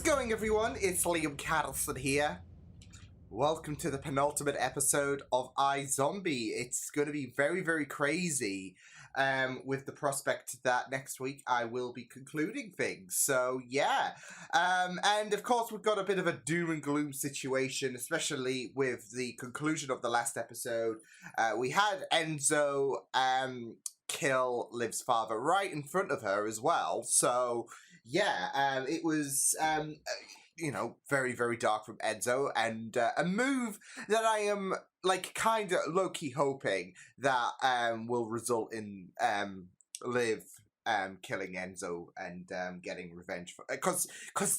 going, everyone? It's Liam Cattleson here. Welcome to the penultimate episode of iZombie. It's going to be very, very crazy with the prospect that next week I will be concluding things. So, yeah. And, of course, we've got a bit of a doom and gloom situation, especially with the conclusion of the last episode. We had Enzo kill Liv's father right in front of her as well. So, yeah, it was... very, very dark from Enzo, and a move that I am, kind of low-key hoping that will result in Liv killing Enzo and getting revenge. Because,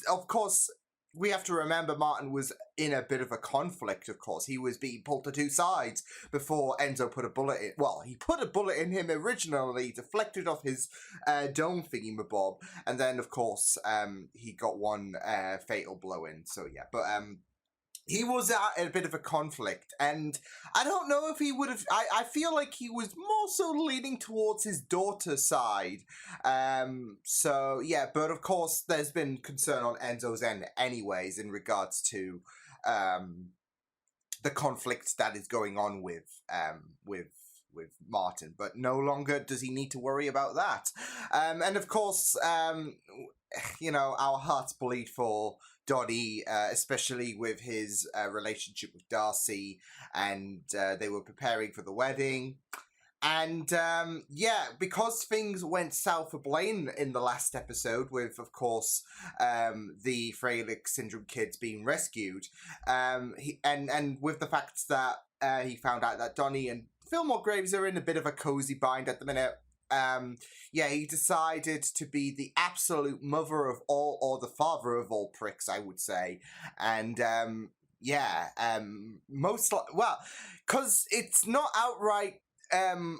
of course, we have to remember Martin was in a bit of a conflict, of course. He was being pulled to two sides before Enzo put a bullet in. Well, he put a bullet in him originally, deflected off his dome thingy-mabob, and then, of course, he got one fatal blow in. So, yeah, but he was at a bit of a conflict, and I don't know if he would have... I feel like he was more so leaning towards his daughter's side. So, yeah, but of course, there's been concern on Enzo's end anyways in regards to the conflict that is going on with Martin. But no longer does he need to worry about that. And, of course, our hearts bleed for Donnie, especially with his relationship with Darcy, and they were preparing for the wedding. And, because things went south for Blaine in the last episode with, of course, the Freilich syndrome kids being rescued, and with the fact that he found out that Donnie and Fillmore Graves are in a bit of a cozy bind at the minute, he decided to be the absolute mother of all, or the father of all pricks, I would say. And, because it's not outright,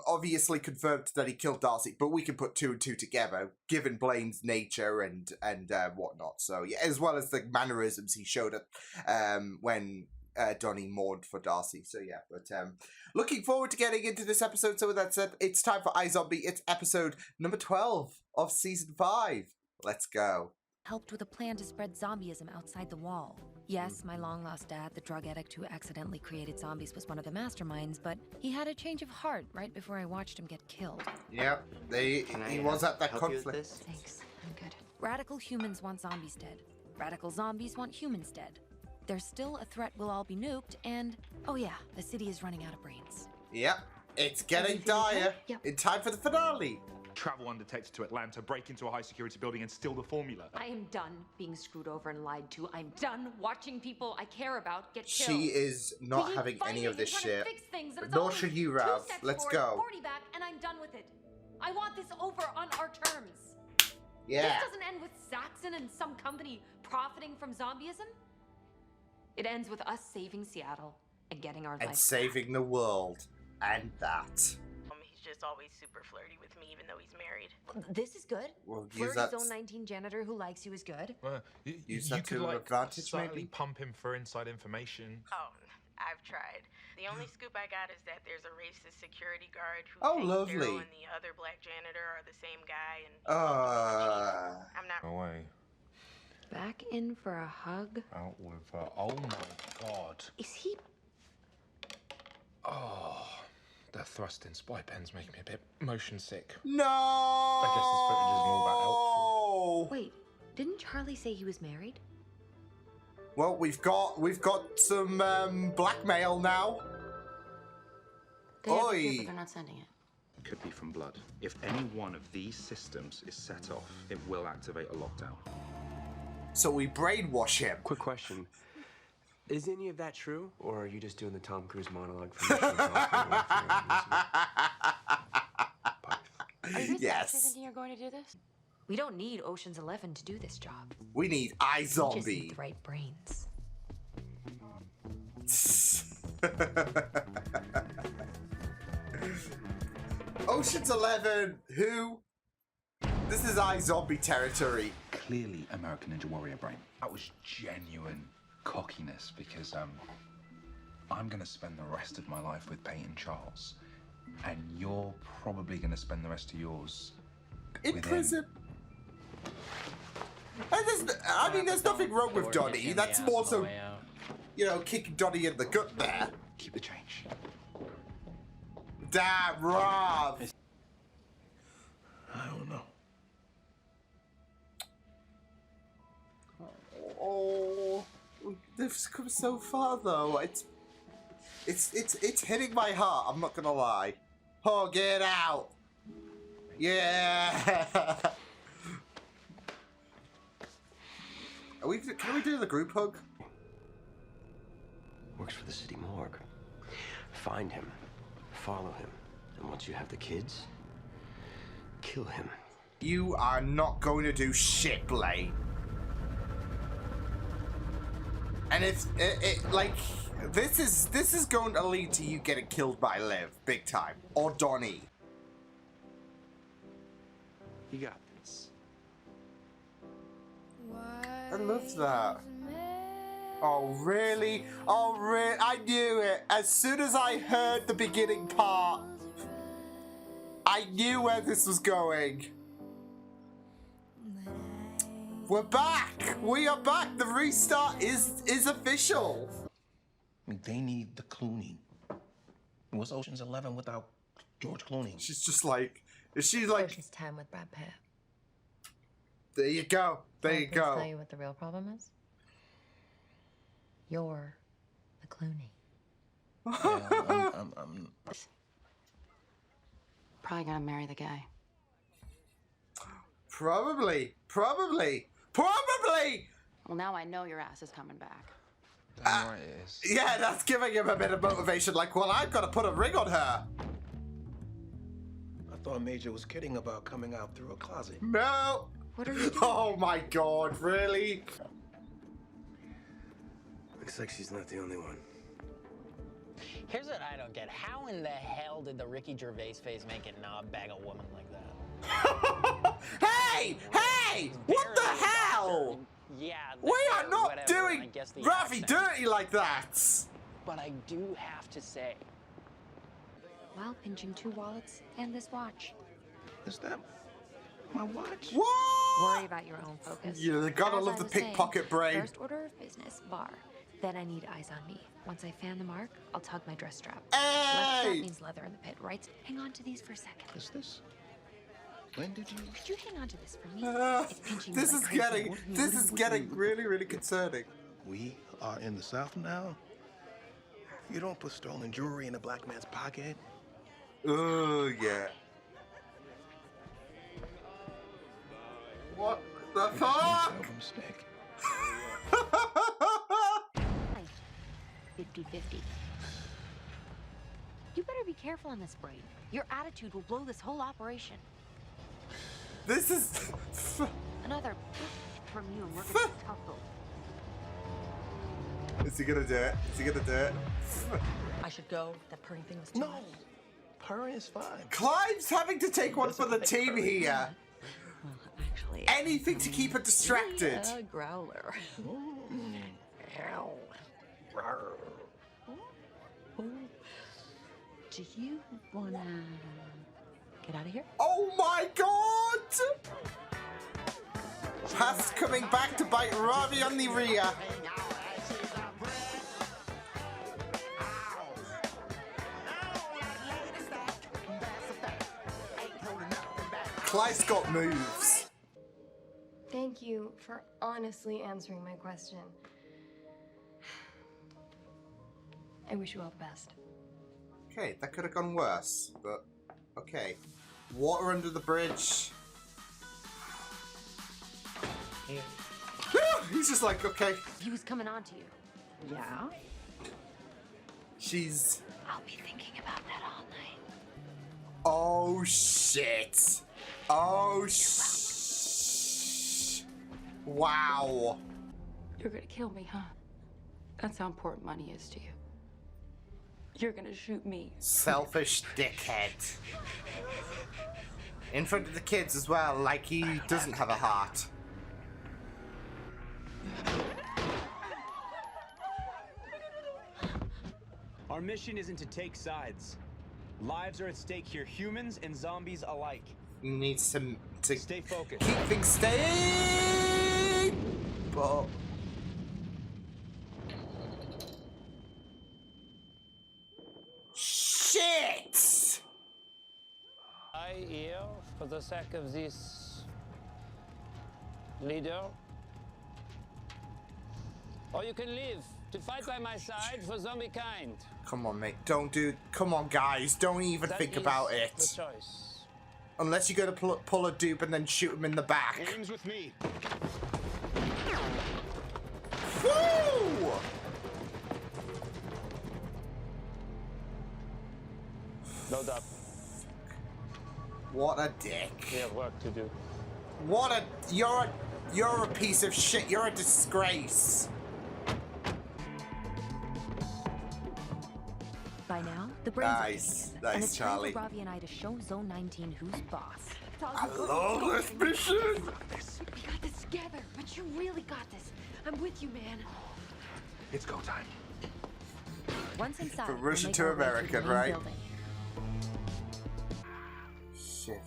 obviously confirmed that he killed Darcy, but we can put two and two together, given Blaine's nature and whatnot. So, yeah, as well as the mannerisms he showed when Donnie mourned for Darcy. So, yeah, but looking forward to getting into this episode. So with that said, it's time for iZombie. It's episode number 12 of season 5. Let's go. Helped with a plan to spread zombieism outside the wall. Yes, my long-lost dad, the drug addict who accidentally created zombies, was one of the masterminds, but he had a change of heart right before I watched him get killed. Yep, he was at that conflict. Thanks, I'm good. Radical humans want zombies dead. Radical zombies want humans dead. There's still a threat we'll all be nuked, and, oh yeah, the city is running out of brains. Yep, it's getting dire. Yep. In time for the finale. Travel undetected to Atlanta, break into a high-security building and steal the formula. I am done being screwed over and lied to. I'm done watching people I care about get killed. She is not having any of this shit. Nor should you, Rav. Let's go. 40 back, and I'm done with it. I want this over on our terms. Yeah. This doesn't end with Saxon and some company profiting from zombieism. It ends with us saving Seattle and getting our life and saving the world. And that. He's just always super flirty with me, even though he's married. This is good. Well, Flirty Zone 19 janitor who likes you is good. Use that to an advantage, maybe? Pump him for inside information. Oh, I've tried. The only scoop I got is that there's a racist security guard who thinks lovely. Daryl and the other black janitor are the same guy, and I'm not. Away. Back in for a hug. Out with oh my god. Is he? Oh, the thrust-in spy pen's making me a bit motion sick. No. I guess this footage isn't all that helpful. Wait, didn't Charlie say he was married? Well, we've got some blackmail now. They have it here, but they're not sending it. Could be from blood. If any one of these systems is set off, it will activate a lockdown. So we brainwash him. Quick question. Is any of that true, or are you just doing the Tom Cruise monologue from Mission Impossible? Are you Yes. actually thinking you're going to do this? We don't need Ocean's 11 to do this job. We need We just need iZombie. the right brains. Ocean's 11. Who? This is iZombie territory. Clearly American Ninja Warrior brain. That was genuine cockiness because I'm gonna spend the rest of my life with Peyton Charles, and you're probably gonna spend the rest of yours in with prison. Him. I mean, there's nothing wrong with Donnie. That's more so, you know, kicking Donnie in the gut there. Keep the change. Damn, Rob. I don't know. Oh, they've come so far though. It's hitting my heart. I'm not gonna lie. Oh, get out! Yeah. Can we do the group hug? Works for the city morgue. Find him, follow him, and once you have the kids, kill him. You are not going to do shit, Blaine. And if like this is going to lead to you getting killed by Liv, big time, or Donnie. You got this. I love that. Oh really? Oh really? I knew it. As soon as I heard the beginning part, I knew where this was going. We're back! We are back! The restart is official! They need the Clooney. What's Ocean's 11 without George Clooney? She's just like... Is she like... Ocean's 10 with Brad Pitt. There you go. There you go. Tell you what the real problem is? You're the Clooney. Yeah, I'm Probably gonna marry the guy. Probably. Well, now I know your ass is coming back. Damn right it is. Yeah, that's giving him a bit of motivation. Like, well, I've got to put a ring on her. I thought Major was kidding about coming out through a closet. No. What are you doing? Oh my God! Really? Looks like she's not the only one. Here's what I don't get. How in the hell did the Ricky Gervais face make it not bag a woman like that? Hey! What the hell? Yeah. We are not whatever, I doing guess the Rafi accent. dirty like that. But I do have to say, While pinching 2 wallets and this watch. Is that my watch? What? Worry about your own focus. You gotta As love I the was saying, pickpocket brain. First order of business, bar. Then I need eyes on me. Once I fan the mark, I'll tug my dress strap. Left strap Hey! means leather in the pit, right? Hang on to these for a second. Is this? When did you? Could you hang on to this for me? It's pinching This me is like crazy. getting really concerning. We are in the South now. You don't put stolen jewelry in a black man's pocket. Oh yeah. What the fuck? Terrible mistake. 50-50. You better be careful on this brain. Your attitude will blow this whole operation. This is. Another from you and we're gonna be tough. Is he gonna do it? Is he gonna do it? I should go. That purring thing was too No, much. purring is fine. Clive's having to take one for the team here. Well, actually, Anything to keep her distracted. yeah, growler. Ow. Do you wanna get out of here? Oh my God! Haas coming back to bite Ravi on the rear. Clive's got moves. Thank you for honestly answering my question. I wish you all the best. Okay, that could have gone worse, but okay. Water under the bridge. He's just like, okay. He was coming on to you. Yeah. She's. I'll be thinking about that all night. Oh shit. Oh wow. You're gonna kill me, huh? That's how important money is to you. You're gonna shoot me. Selfish dickhead. In front of the kids as well, like he doesn't have a heart. Our mission isn't to take sides. Lives are at stake here, humans and zombies alike. He needs to Stay focused. keep things stay. but... Shit! I here for the sake of this leader. Or you can live to fight by my side for zombie kind. Come on, mate. Don't do... Come on, guys. Don't even think about it. The choice. Unless you're gonna pull a dupe and then shoot him in the back. Aim's with me. Woo! No doubt. What a dick. We have work to do. What a... You're a piece of shit. You're a disgrace. By now, the brains are Nice. kicking in, Nice, and it's Charlie. time for Ravi and I to show Zone 19 who's boss. I love this mission. We got this together, but you really got this. I'm with you, man. It's go time. Once inside, From we'll Russia make to our way American, the main right? building. Shit.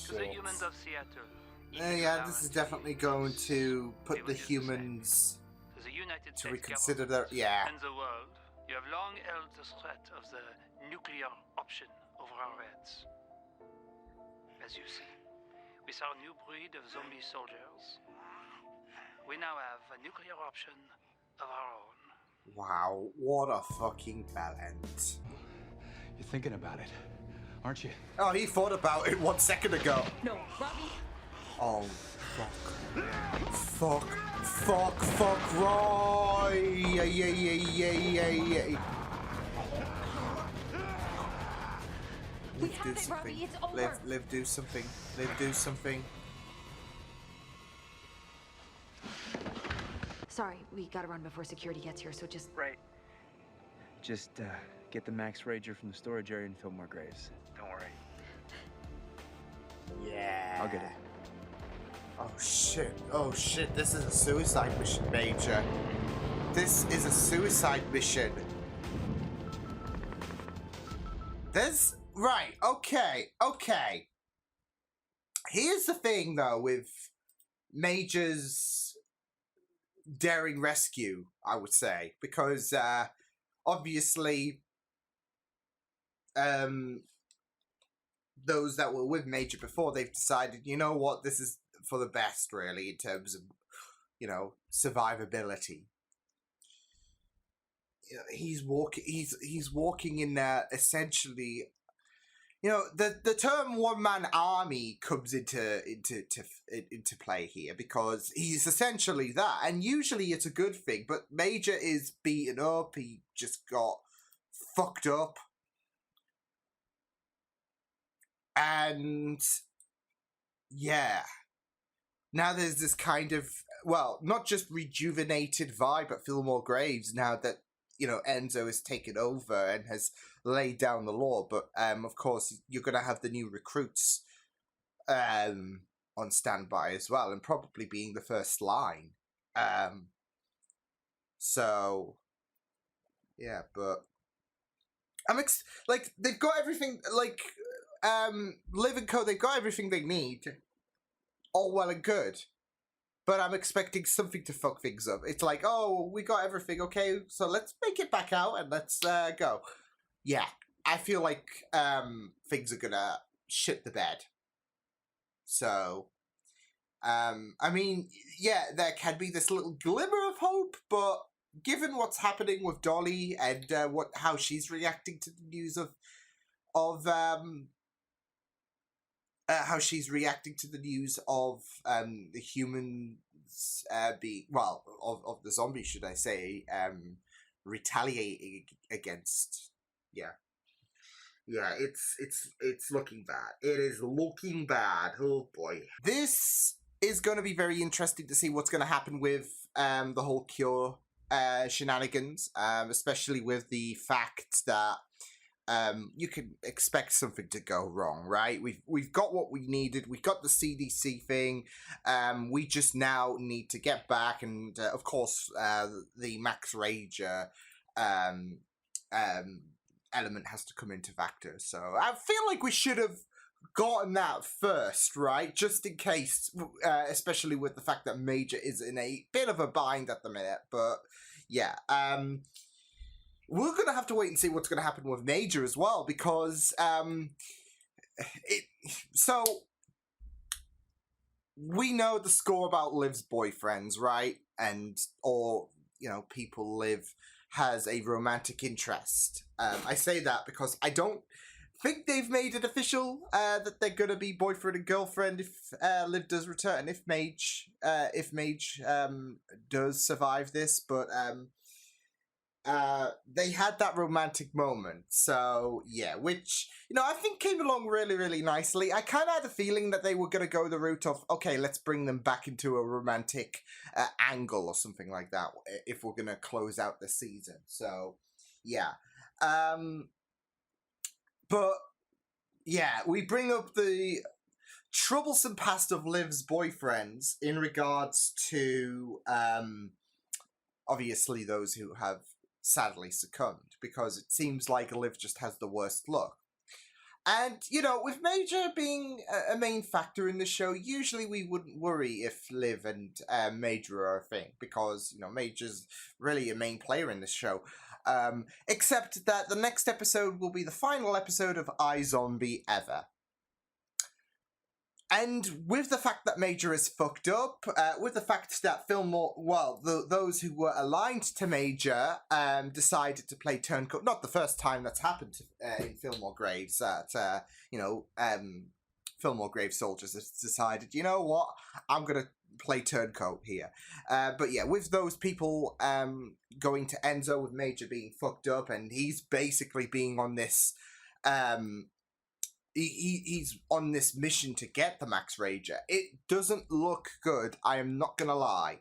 To the humans of Seattle. Yeah, this is definitely going to put the humans To the United to States reconsider government their... Yeah. and the world, you have long held the threat of the nuclear option over our heads. As you see, with our new breed of zombie soldiers, we now have a nuclear option of our own. Wow, what a fucking talent. You're thinking about it, aren't you? Oh, he thought about it 1 second ago. No, Robbie. Oh, fuck, Roy! Yeah. We have it, Robbie. It's over. Liv, do something. Liv, do something. Sorry, we gotta run before security gets here, so just... Right. Just get the Max Rager from the storage area and Fillmore Graves. Don't worry. Yeah. I'll get it. Oh shit, this is a suicide mission, Major. This is a suicide mission. There's... Right, okay. Here's the thing, though, with Major's daring rescue, I would say. Because, obviously, those that were with Major before, they've decided, you know what, this is for the best, really, in terms of, you know, survivability. You know, he's walking in essentially, you know, the term one-man army comes into play here, because he's essentially that, and usually it's a good thing, but Major is beaten up, he just got fucked up, and yeah, now there's this kind of, well, not just rejuvenated vibe at Fillmore Graves now that, you know, Enzo has taken over and has laid down the law, but of course you're going to have the new recruits on standby as well, and probably being the first line. So yeah, but I'm like, they've got everything, like Liv and Co, they've got everything they need, all well and good. But I'm expecting something to fuck things up. It's like, oh, we got everything, okay, so let's make it back out and let's go. Yeah, I feel like things are gonna shit the bed. So, I mean, yeah, there can be this little glimmer of hope, but given what's happening with Dolly and how she's reacting to the news of how she's reacting to the news of the humans being, well, of the zombies, should I say, retaliating against. Yeah, it's looking bad. It is looking bad. Oh boy, this is going to be very interesting to see what's going to happen with the whole Cure shenanigans, especially with the fact that you can expect something to go wrong, right? We've got what we needed. We've got the CDC thing. We just now need to get back, and of course, the Max Rager element has to come into factor. So I feel like we should have gotten that first, right? Just in case, especially with the fact that Major is in a bit of a bind at the minute. But yeah, we're gonna have to wait and see what's gonna happen with Major as well, because so we know the score about Liv's boyfriends, right? Or people Liv has a romantic interest. I say that because I don't think they've made it official that they're gonna be boyfriend and girlfriend if Liv does return, if Mage does survive this, but they had that romantic moment, so yeah, which I think came along really, really nicely. I kind of had a feeling that they were going to go the route of, okay, let's bring them back into a romantic angle or something like that if we're going to close out the season. So yeah, but yeah, we bring up the troublesome past of Liv's boyfriends in regards to obviously those who have sadly succumbed, because it seems like Liv just has the worst luck. And, with Major being a main factor in the show, usually we wouldn't worry if Liv and Major are a thing, because, Major's really a main player in this show. Except that the next episode will be the final episode of iZombie ever. And with the fact that Major is fucked up, with the fact that those who were aligned to Major decided to play turncoat. Not the first time that's happened in Fillmore Graves. That Fillmore Graves soldiers have decided, you know what, I'm gonna play turncoat here. But yeah, with those people going to Enzo, with Major being fucked up, and he's basically being on this. He's on this mission to get the Max Rager. It doesn't look good, I am not gonna lie.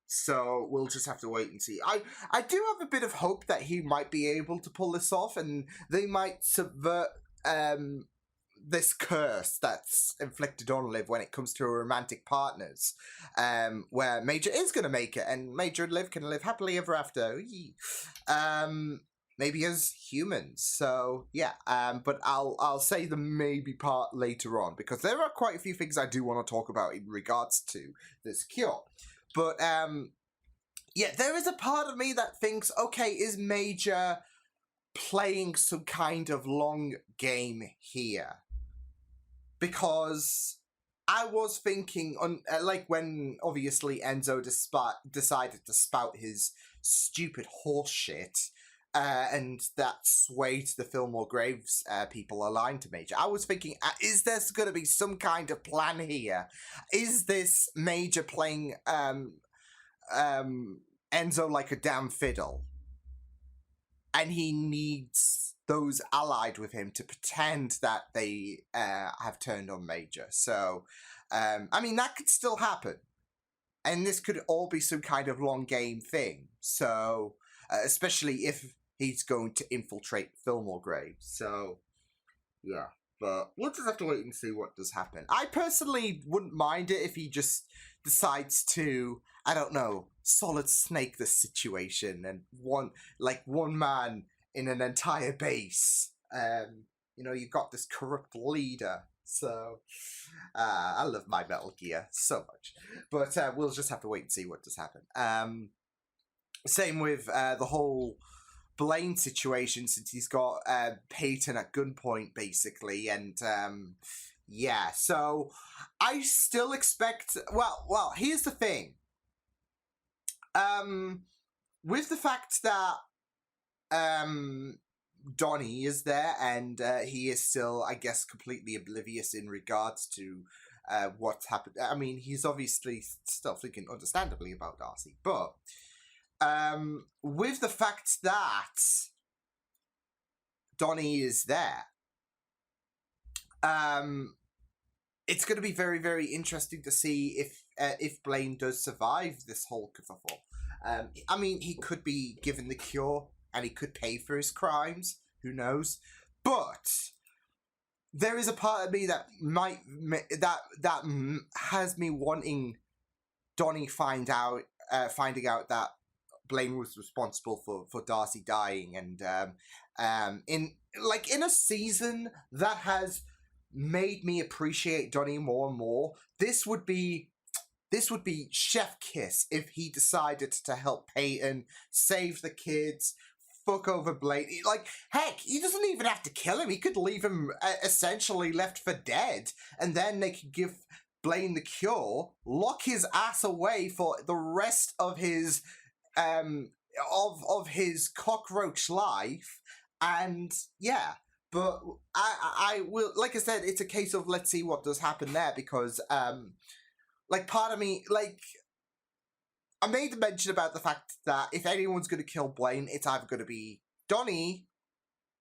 So we'll just have to wait and see. I do have a bit of hope that he might be able to pull this off, and they might subvert this curse that's inflicted on Liv when it comes to romantic partners, where Major is gonna make it, and Major and Liv can live happily ever after. Maybe as humans, so yeah. But I'll say the maybe part later on, because there are quite a few things I do want to talk about in regards to this cure. But yeah, there is a part of me that thinks, okay, is Major playing some kind of long game here? Because I was thinking like when obviously Enzo decided to spout his stupid horse shit. And that swayed the Fillmore Graves people aligned to Major. I was thinking, is there going to be some kind of plan here? Is this Major playing Enzo like a damn fiddle? And he needs those allied with him to pretend that they have turned on Major. So, I mean, that could still happen. And this could all be some kind of long game thing. So, especially if he's going to infiltrate Fillmore Graves. So, yeah. But we'll just have to wait and see what does happen. I personally wouldn't mind it if he just decides to, I don't know, Solid Snake the situation and one man in an entire base. You've got this corrupt leader. So, I love my Metal Gear so much. But we'll just have to wait and see what does happen. Same with the whole Blaine situation, since he's got Peyton at gunpoint, basically, and yeah, so I still expect. Well, here's the thing. With the fact that Donnie is there, and he is still, I guess, completely oblivious in regards to what's happened. I mean, he's obviously still thinking understandably about Darcy, but with the fact that Donnie is there, it's going to be very, very interesting to see if Blaine does survive this whole kerfuffle. I mean, he could be given the cure and he could pay for his crimes. Who knows? But there is a part of me that has me wanting Donnie finding out that Blaine was responsible for Darcy dying, and in a season that has made me appreciate Donnie more and more, this would be chef kiss if he decided to help Peyton save the kids, fuck over Blaine. Like, heck, he doesn't even have to kill him. He could leave him essentially left for dead, and then they could give Blaine the cure, lock his ass away for the rest of his of his cockroach life, and yeah. But I will, like I said, it's a case of let's see what does happen there, because like, part of me, like, I made the mention about the fact that if anyone's going to kill Blaine, it's either going to be Donnie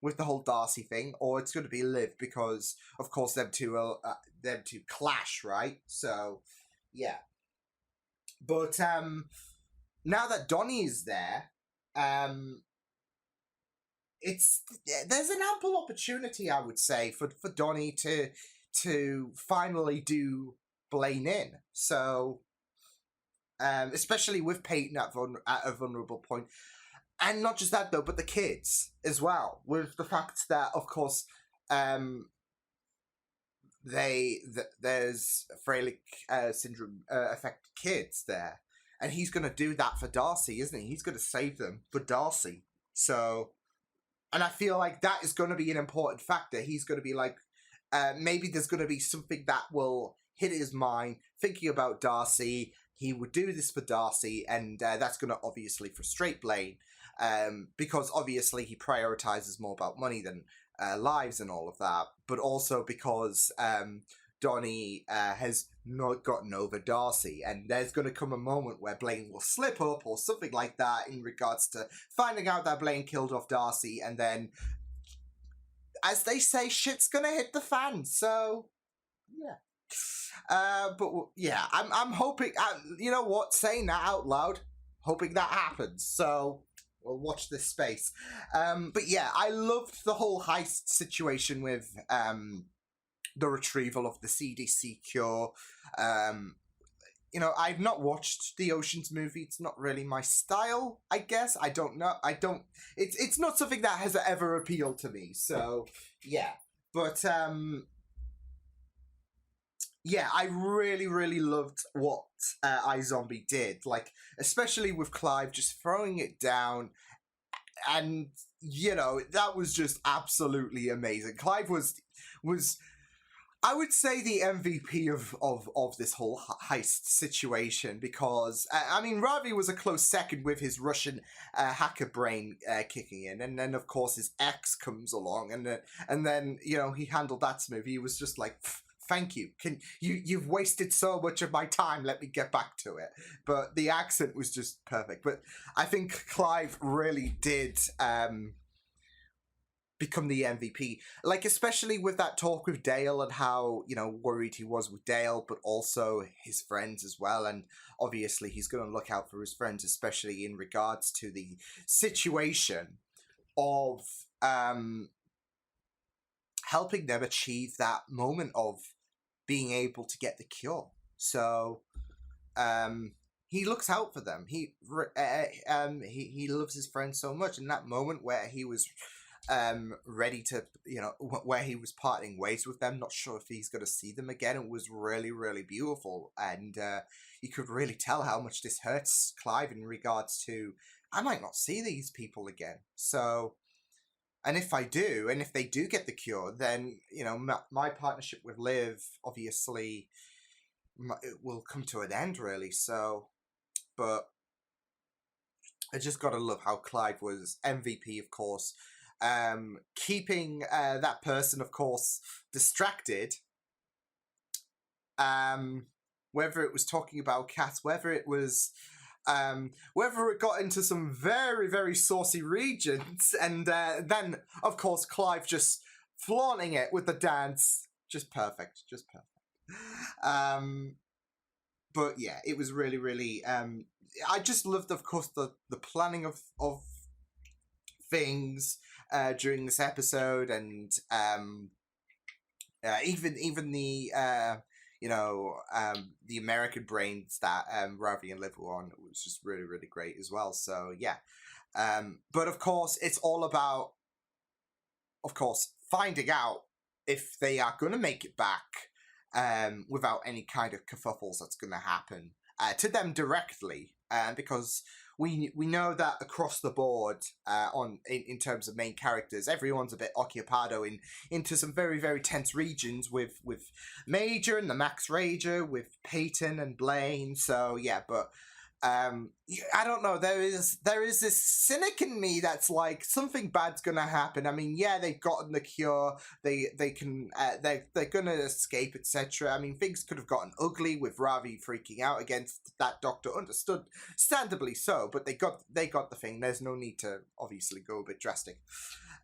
with the whole Darcy thing, or it's going to be Liv, because, of course, them two clash, right? So, yeah. But, now that Donnie is there, there's an ample opportunity, I would say, for Donnie to finally do Blaine in. So, especially with Peyton at a vulnerable point. And not just that, though, but the kids as well, with the fact that, of course, there's Freilich syndrome affected kids there, and he's going to do that for Darcy, isn't he? He's going to save them for Darcy. So, and I feel like that is going to be an important factor. He's going to be like, maybe there's going to be something that will hit his mind, thinking about Darcy. He would do this for Darcy, and that's going to obviously frustrate Blaine, because obviously he prioritizes more about money than lives and all of that, but also because Donnie has not gotten over Darcy, and there's going to come a moment where Blaine will slip up or something like that in regards to finding out that Blaine killed off Darcy, and then, as they say, shit's going to hit the fan. So, yeah. But yeah, I'm hoping, you know what, saying that out loud, hoping that happens. So we'll watch this space. But yeah, I loved the whole heist situation with the retrieval of the CDC cure. You know, I've not watched the Oceans movie. It's not really my style, I guess. I don't know. It's not something that has ever appealed to me. So yeah, but yeah, I really, really loved what iZombie did. Like, especially with Clive just throwing it down. And, you know, that was just absolutely amazing. Clive was I would say, the MVP of this whole heist situation, because, I mean, Ravi was a close second with his Russian hacker brain kicking in, and then, of course, his ex comes along, and then, you know, he handled that smooth. He was just like, thank you. You've wasted so much of my time. Let me get back to it. But the accent was just perfect. But I think Clive really did become the MVP. Like, especially with that talk with Dale and how, you know, worried he was with Dale, but also his friends as well. And obviously he's going to look out for his friends, especially in regards to the situation of helping them achieve that moment of being able to get the cure. So he looks out for them. He loves his friends so much. In that moment where he was ready to, you know, where he was parting ways with them, not sure if he's going to see them again, it was really, really beautiful. And you could really tell how much this hurts Clive in regards to, I might not see these people again. So, and if I do, and if they do get the cure, then, you know, my partnership with Liv, obviously, it will come to an end, really. So, but I just gotta love how Clive was MVP, of course, keeping that person, of course, distracted. Whether it was talking about cats, whether it was whether it got into some very, very saucy regions, and then, of course, Clive just flaunting it with the dance. Just perfect. Just perfect. But yeah, it was really, really... I just loved, of course, the planning of things during this episode, and even the the American brains that Ravi and Liv were on was just really, really great as well. So yeah. But of course, it's all about, of course, finding out if they are going to make it back without any kind of kerfuffles that's going to happen to them directly. Because we know that across the board, in terms of main characters, everyone's a bit occupado into some very, very tense regions with Major and the Max Rager, with Peyton and Blaine. So yeah, but I don't know. There is this cynic in me that's like, something bad's gonna happen. I mean, yeah, they've gotten the cure. They can they're gonna escape, etc. I mean, things could have gotten ugly with Ravi freaking out against that doctor. Understandably so, but they got the thing. There's no need to obviously go a bit drastic.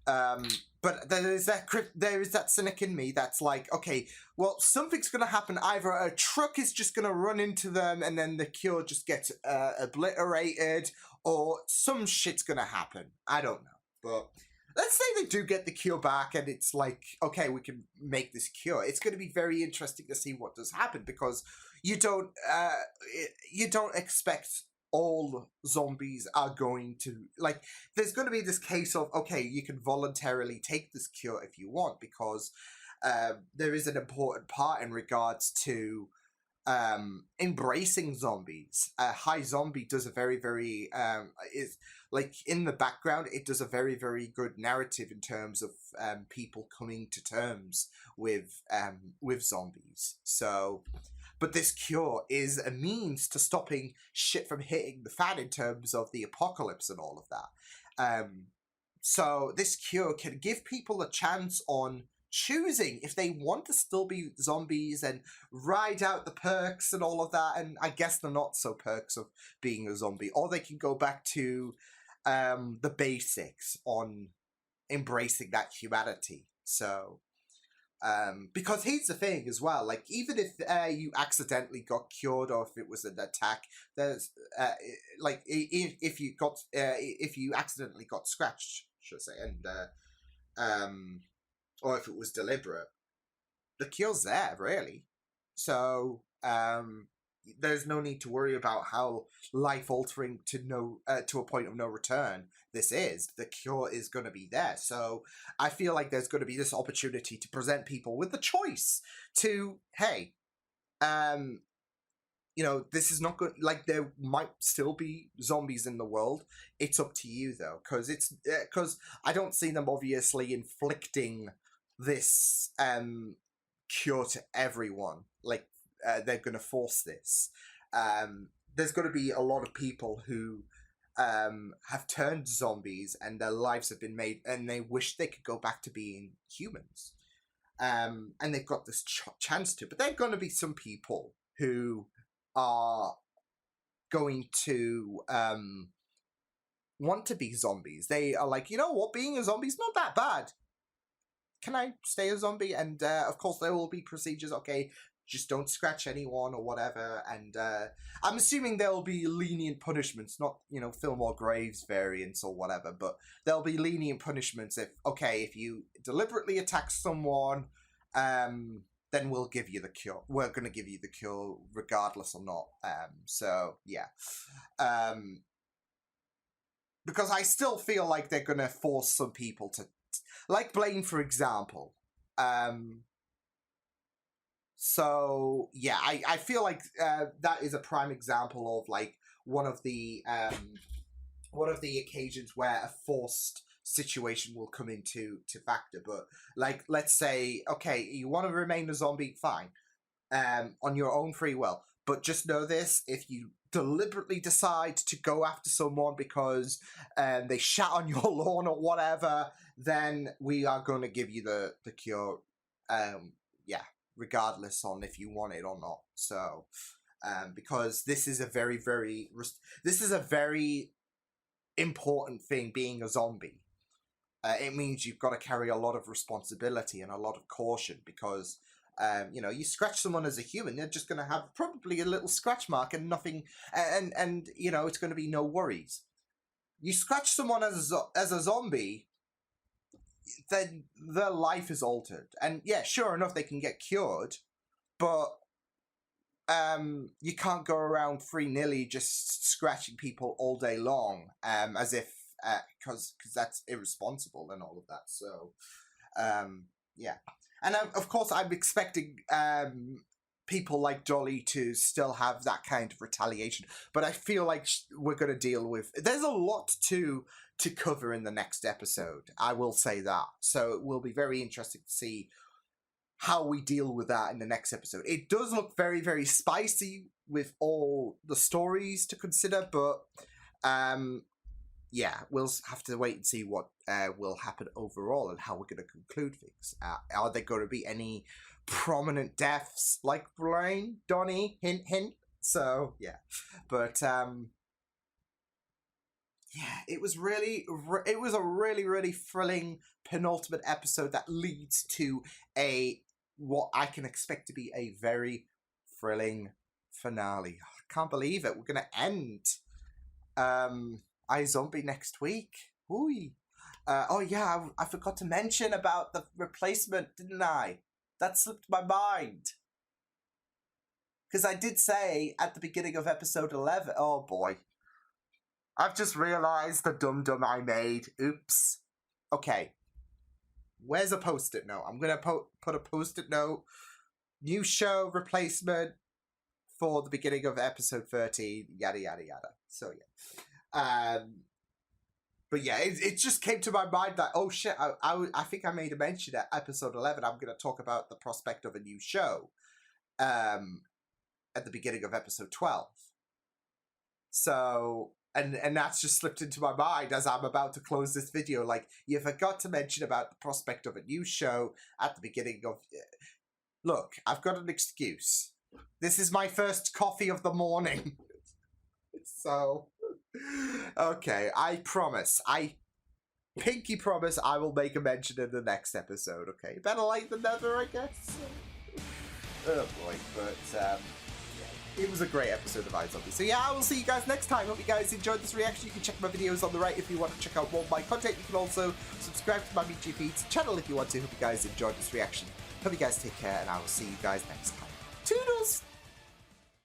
But there is that cynic in me that's like, okay, well, something's gonna happen. Either a truck is just gonna run into them and then the cure just gets obliterated, or some shit's gonna happen. I don't know, but let's say they do get the cure back and it's like, okay, we can make this cure. It's gonna be very interesting to see what does happen, because you don't expect all zombies are going to, like, there's going to be this case of, okay, you can voluntarily take this cure if you want, because there is an important part in regards to embracing zombies. iZombie does a very, very is like, in the background, it does a very, very good narrative in terms of people coming to terms with zombies. So, but this cure is a means to stopping shit from hitting the fan in terms of the apocalypse and all of that. So this cure can give people a chance on choosing if they want to still be zombies and ride out the perks and all of that, and I guess the not so perks of being a zombie, or they can go back to the basics on embracing that humanity. So because here's the thing as well, like, even if you accidentally got cured, or if it was an attack, there's like, if you accidentally got scratched, should I say, and or if it was deliberate, the cure's there, really. So there's no need to worry about how life-altering to a point of no return this is. The cure is going to be there. So I feel like there's going to be this opportunity to present people with the choice to, hey, this is not good. Like, there might still be zombies in the world. It's up to you, though, because I don't see them obviously inflicting this cure to everyone. Like, they're going to force this. There's going to be a lot of people who have turned zombies and their lives have been made, and they wish they could go back to being humans. And they've got this chance to. But there are going to be some people who are going to want to be zombies. They are like, you know what, being a zombie is not that bad. Can I stay a zombie? And of course there will be procedures. Okay, just don't scratch anyone or whatever. And I'm assuming there will be lenient punishments, not, Fillmore Graves variants or whatever, but there'll be lenient punishments if you deliberately attack someone, then we'll give you the cure. We're going to give you the cure regardless or not. So, yeah. Because I still feel like they're going to force some people to, like Blaine, for example. So, yeah, I feel like that is a prime example of, like, one of the occasions where a forced situation will come into factor. But, like, let's say, okay, you want to remain a zombie, fine, on your own free will. But just know this, if you deliberately decide to go after someone because they shat on your lawn or whatever, then we are going to give you the cure, regardless on if you want it or not. So, because this is a very, very important thing, being a zombie. It means you've got to carry a lot of responsibility and a lot of caution, because you scratch someone as a human, they're just going to have probably a little scratch mark and nothing, and it's going to be no worries. You scratch someone as a zombie, then their life is altered. And yeah, sure enough, they can get cured, but you can't go around free-nilly just scratching people all day long, as if, because that's irresponsible and all of that. So, yeah. And of course, I'm expecting people like Dolly to still have that kind of retaliation. But I feel like we're going to deal with... There's a lot to cover in the next episode. I will say that. So it will be very interesting to see how we deal with that in the next episode. It does look very, very spicy with all the stories to consider. But, yeah, we'll have to wait and see what will happen overall and how we're going to conclude things. Are there going to be any prominent deaths like Blaine, Donnie, hint, hint? So, yeah. But, yeah, it was a really, really thrilling penultimate episode that leads to what I can expect to be a very thrilling finale. I can't believe it. We're going to end iZombie next week. Ooh. Oh yeah, I forgot to mention about the replacement, didn't I? That slipped my mind. Because I did say at the beginning of episode 11, oh boy. I've just realised the dum-dum I made. Oops. Okay. Where's a post-it note? I'm going to put a post-it note. New show replacement for the beginning of episode 13. Yada, yada, yada. So, yeah. But yeah, it just came to my mind that, oh shit, I think I made a mention at episode 11. I'm going to talk about the prospect of a new show at the beginning of episode 12. So, and that's just slipped into my mind as I'm about to close this video. Like, you forgot to mention about the prospect of a new show at the beginning of... Look, I've got an excuse. This is my first coffee of the morning. So... Okay, I promise. I pinky promise I will make a mention in the next episode, okay? Better late than never, I guess. Oh boy, but yeah, it was a great episode of iZombie. So yeah, I will see you guys next time. Hope you guys enjoyed this reaction. You can check my videos on the right if you want to check out more of my content. You can also subscribe to my BGP channel if you want to. Hope you guys enjoyed this reaction. Hope you guys take care, and I will see you guys next time. Toodles!